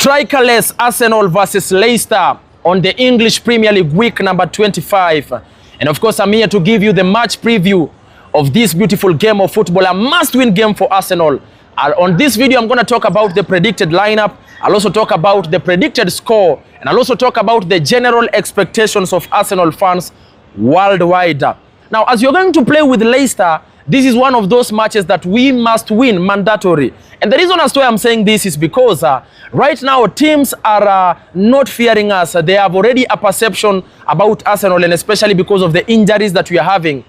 Strikerless Arsenal versus Leicester on the English Premier League week number 25. And of course, I'm here to give you the match preview of this beautiful game of football, a must-win game for Arsenal. On this video, I'm going to talk about the predicted lineup. I'll also talk about the predicted score, and I'll also talk about the general expectations of Arsenal fans worldwide. Now, as you're going to play with Leicester, this is one of those matches that we must win, mandatory. And the reason as to why I'm saying this is because right now teams are not fearing us. They have already a perception about Arsenal, and especially because of the injuries that we are having.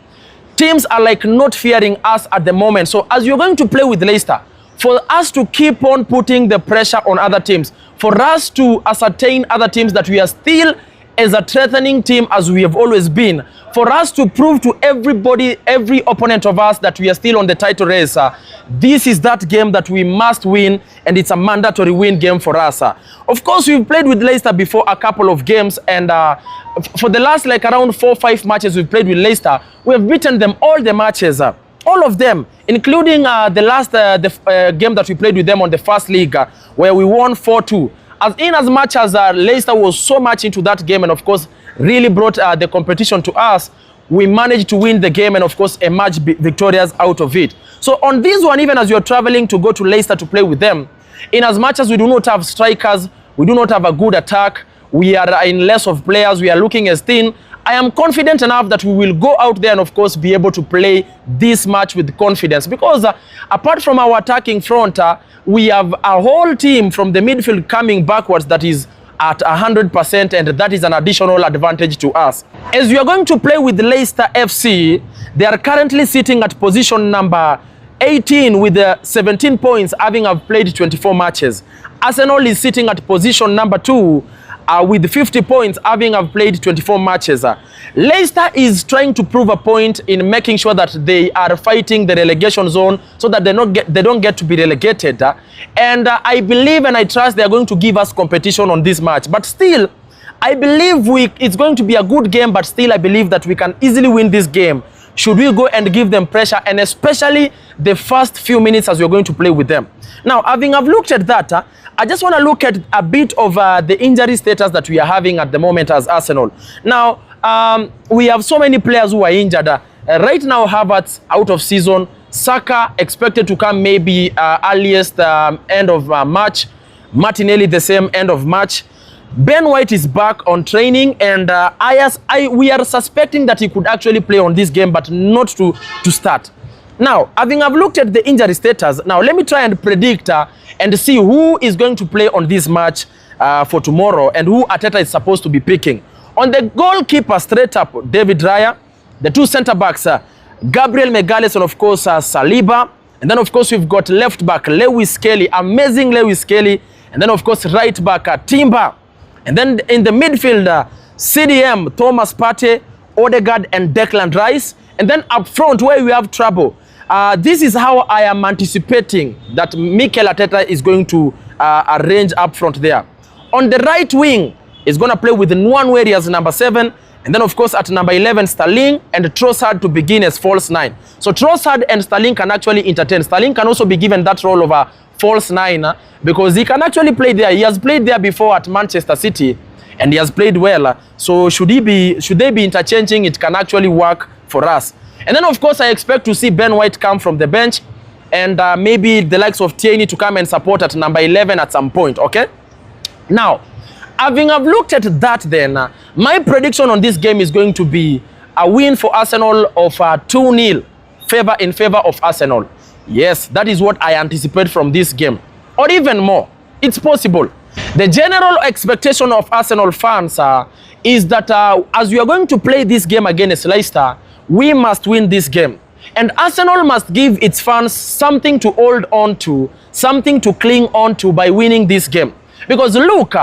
Teams are like not fearing us at the moment. So as you're going to play with Leicester, for us to keep on putting the pressure on other teams, for us to ascertain other teams that we are still as a threatening team as we have always been, for us to prove to everybody, every opponent of us, that we are still on the title race, this is that game that we must win, and it's a mandatory win game for us. Of course, we've played with Leicester before a couple of games, and for the last like around 4 or 5 matches we've played with Leicester, we have beaten them all the matches. All of them, including the last game that we played with them on the first league, where we won 4-2. As much as Leicester was so much into that game and of course really brought the competition to us, we managed to win the game and of course emerge victorious out of it. So on this one, even as you're traveling to go to Leicester to play with them, in as much as we do not have strikers, we do not have a good attack, we are in less of players, we are looking as thin, I am confident enough that we will go out there and of course be able to play this match with confidence, because apart from our attacking front, we have a whole team from the midfield coming backwards that is at 100%, and that is an additional advantage to us. As we are going to play with Leicester FC, they are currently sitting at position number 18 with 17 points, having played 24 matches. Arsenal is sitting at position number 2 with 50 points, having played 24 matches. Leicester is trying to prove a point in making sure that they are fighting the relegation zone so that they don't get to be relegated. And I believe and I trust they are going to give us competition on this match. But still, I believe it's going to be a good game, but still I believe that we can easily win this game should we go and give them pressure, and especially the first few minutes as we're going to play with them. Now, having looked at that, I just want to look at a bit of the injury status that we are having at the moment as Arsenal. Now, we have so many players who are injured. Right now, Havertz out of season. Saka expected to come maybe earliest end of March. Martinelli the same, end of March. Ben White is back on training, and we are suspecting that he could actually play on this game, but not to start. Now, having looked at the injury status, now let me try and predict and see who is going to play on this match for tomorrow and who Arteta is supposed to be picking. On the goalkeeper, straight up, David Raya. The 2 centre-backs, Gabriel Magalhaes and of course Saliba. And then of course we've got left back Lewis Kelly, amazing Lewis Kelly. And then of course right back Timber. And then in the midfield, CDM, Thomas Partey, Odegaard and Declan Rice. And then up front where we have trouble, this is how I am anticipating that Mikel Arteta is going to arrange up front there. On the right wing, is going to play with Nwaneri as number 7. And then, of course, at number 11, Sterling and Trossard to begin as false 9. So Trossard and Sterling can actually entertain. Sterling can also be given that role of a false 9 because he can actually play there. He has played there before at Manchester City, and he has played well. So should they be interchanging, it can actually work for us. And then, of course, I expect to see Ben White come from the bench, and maybe the likes of Tierney to come and support at number 11 at some point, okay? Now, having looked at that then, my prediction on this game is going to be a win for Arsenal of 2-0 in favor of Arsenal. Yes, that is what I anticipate from this game. Or even more. It's possible. The general expectation of Arsenal fans is that as we are going to play this game against Leicester, we must win this game. And Arsenal must give its fans something to hold on to, something to cling on to by winning this game. Because look,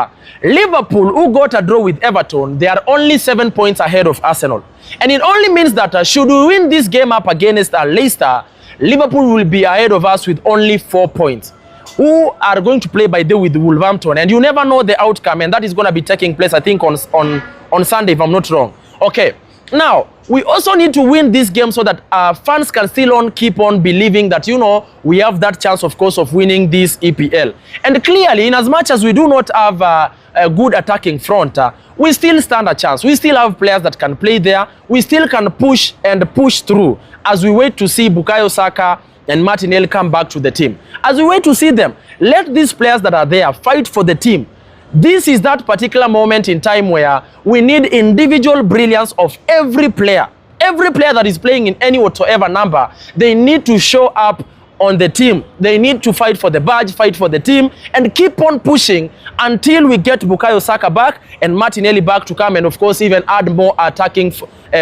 Liverpool, who got a draw with Everton, they are only 7 points ahead of Arsenal. And it only means that should we win this game up against Leicester, Liverpool will be ahead of us with only 4 points. Who are going to play by day with Wolverhampton. And you never know the outcome, and that is going to be taking place, I think, on Sunday, if I'm not wrong. Okay. Now, we also need to win this game so that fans can still keep on believing that, you know, we have that chance, of course, of winning this EPL. And clearly, in as much as we do not have a good attacking front, we still stand a chance. We still have players that can play there. We still can push and push through as we wait to see Bukayo Saka and Martinelli come back to the team. As we wait to see them, let these players that are there fight for the team. This is that particular moment in time where we need individual brilliance of every player. Every player that is playing in any whatsoever number, they need to show up on the team. They need to fight for the badge, fight for the team, and keep on pushing until we get Bukayo Saka back and Martinelli back to come, and of course even add more attacking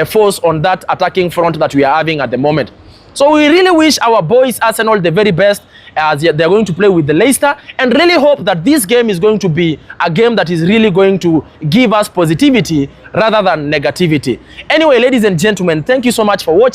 force on that attacking front that we are having at the moment. So we really wish our boys Arsenal the very best as they're going to play with the Leicester, and really hope that this game is going to be a game that is really going to give us positivity rather than negativity. Anyway, ladies and gentlemen, thank you so much for watching.